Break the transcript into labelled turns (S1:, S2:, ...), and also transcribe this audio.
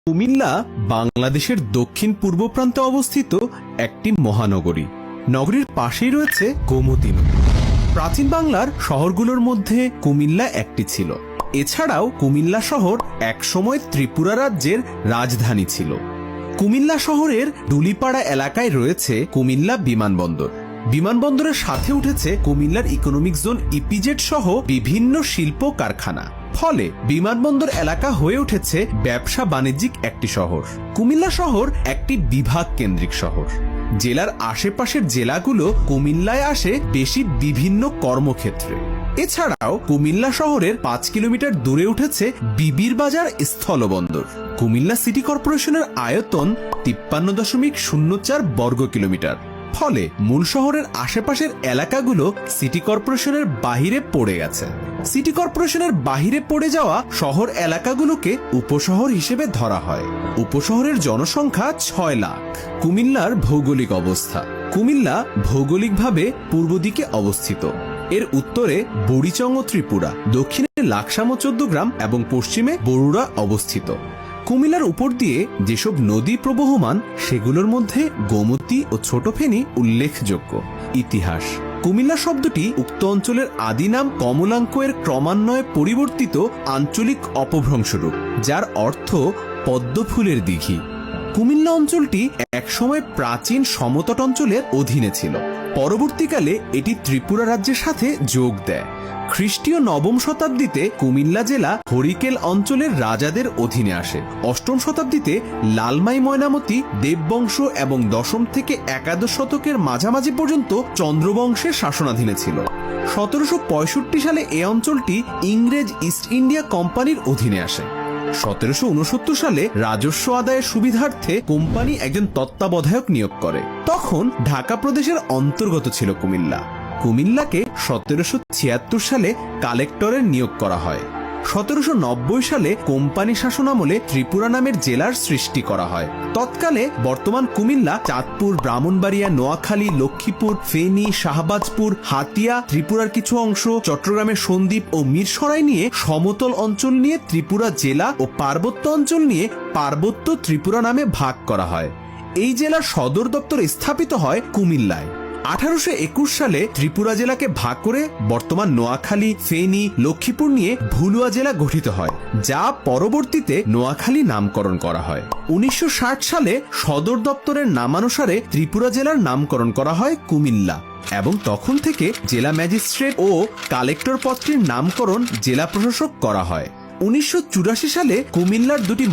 S1: কুমিল্লা বাংলাদেশের দক্ষিণ পূর্ব প্রান্তে অবস্থিত একটি মহানগরী। নগরীর পাশেই রয়েছে গোমতী নদী। প্রাচীন বাংলার শহরগুলোর মধ্যে কুমিল্লা একটি ছিল। এছাড়াও কুমিল্লা শহর একসময় ত্রিপুরা রাজ্যের রাজধানী ছিল। কুমিল্লা শহরের ডুলিপাড়া এলাকায় রয়েছে কুমিল্লা বিমানবন্দর। বিমানবন্দরের সাথে উঠেছে কুমিল্লার ইকোনমিক জোন ইপিজেড সহ বিভিন্ন শিল্প কারখানা। ফলে বিমানবন্দর এলাকা হয়ে উঠেছে ব্যবসা বাণিজ্যিক একটি শহর। কুমিল্লা শহর একটি বিভাগ কেন্দ্রিক শহর। জেলার আশেপাশের জেলাগুলো কুমিল্লায় আসে বেশি বিভিন্ন কর্মক্ষেত্রে। এছাড়াও কুমিল্লা শহরের 5 কিলোমিটার দূরে উঠেছে বিবির বাজার স্থলবন্দর। কুমিল্লা সিটি কর্পোরেশনের আয়তন 53.04 বর্গ কিলোমিটার। ফলে মূল শহরের আশেপাশের এলাকাগুলো সিটি কর্পোরেশনের বাহিরে পড়ে গেছে। সিটি কর্পোরেশনের বাহিরে পড়ে যাওয়া শহর এলাকাগুলোকে উপশহর হিসেবে ধরা হয়। উপশহরের জনসংখ্যা 6 লাখ। কুমিল্লার ভৌগোলিক অবস্থা। কুমিল্লা ভৌগোলিকভাবে পূর্ব দিকে অবস্থিত। এর উত্তরে বুড়িচং ও ত্রিপুরা, দক্ষিণে লাকসাম ও 14 গ্রাম এবং পশ্চিমে বরুড়া অবস্থিত। কুমিল্লার উপর দিয়ে যেসব নদী প্রবহমান সেগুলোর মধ্যে গোমতী ও ছোট ফেনী উল্লেখযোগ্য। ইতিহাস। কুমিল্লা শব্দটি উক্ত অঞ্চলের আদি নাম কমলাঙ্ক এর ক্রমান্বয়ে পরিবর্তিত আঞ্চলিক অপভ্রংশরূপ, যার অর্থ পদ্মফুলের দিঘি। কুমিল্লা অঞ্চলটি একসময় প্রাচীন সমতট অঞ্চলের অধীনে ছিল। পরবর্তীকালে এটি ত্রিপুরা রাজ্যের সাথে যোগ দেয়। খ্রিস্টীয় 9ম শতাব্দীতে কুমিল্লা জেলা হরিকেল অঞ্চলের রাজাদের অধীনে আসে। 8ম শতাব্দীতে লালমাই ময়নামতি দেববংশ এবং 10ম থেকে 11 শতকের মাঝামাঝি পর্যন্ত চন্দ্রবংশের শাসনাধীনে ছিল। 1765 সালে এই অঞ্চলটি ইংরেজ ইস্ট ইন্ডিয়া কোম্পানির অধীনে আসে। 1769 সালে রাজস্ব আদায়ের সুবিধার্থে কোম্পানি একজন তত্ত্বাবধায়ক নিয়োগ করে। তখন ঢাকা প্রদেশের অন্তর্গত ছিল কুমিল্লা। কুমিল্লাকে 1776 সালে কালেক্টরের নিয়োগ করা হয়। 1790 সালে কোম্পানি শাসনামলে ত্রিপুরা নামের জেলার সৃষ্টি করা হয়। তৎকালে বর্তমান কুমিল্লা চাঁদপুর, ব্রাহ্মণবাড়িয়া, নোয়াখালী, লক্ষ্মীপুর, ফেনী, শাহবাজপুর, হাতিয়া, ত্রিপুরার কিছু অংশ, চট্টগ্রামের সন্দ্বীপ ও মিরসরাই নিয়ে সমতল অঞ্চল নিয়ে ত্রিপুরা জেলা ও পার্বত্য অঞ্চল নিয়ে পার্বত্য ত্রিপুরা নামে ভাগ করা হয়। এই জেলার সদর দপ্তর স্থাপিত হয় কুমিল্লায়। 1821 সালে ত্রিপুরা জেলাকে ভাগ করে বর্তমান নোয়াখালী, ফেনী, লক্ষ্মীপুর নিয়ে ভুলুয়া জেলা গঠিত হয়, যা পরবর্তীতে নোয়াখালী নামকরণ করা হয়। 1960 সালে সদর দপ্তরের নামানুসারে ত্রিপুরা জেলার নামকরণ করা হয় কুমিল্লা এবং তখন থেকে জেলা ম্যাজিস্ট্রেট ও কালেক্টর পদটির নামকরণ জেলা প্রশাসক করা হয়। 1984 সালে কুমিল্লার দুটি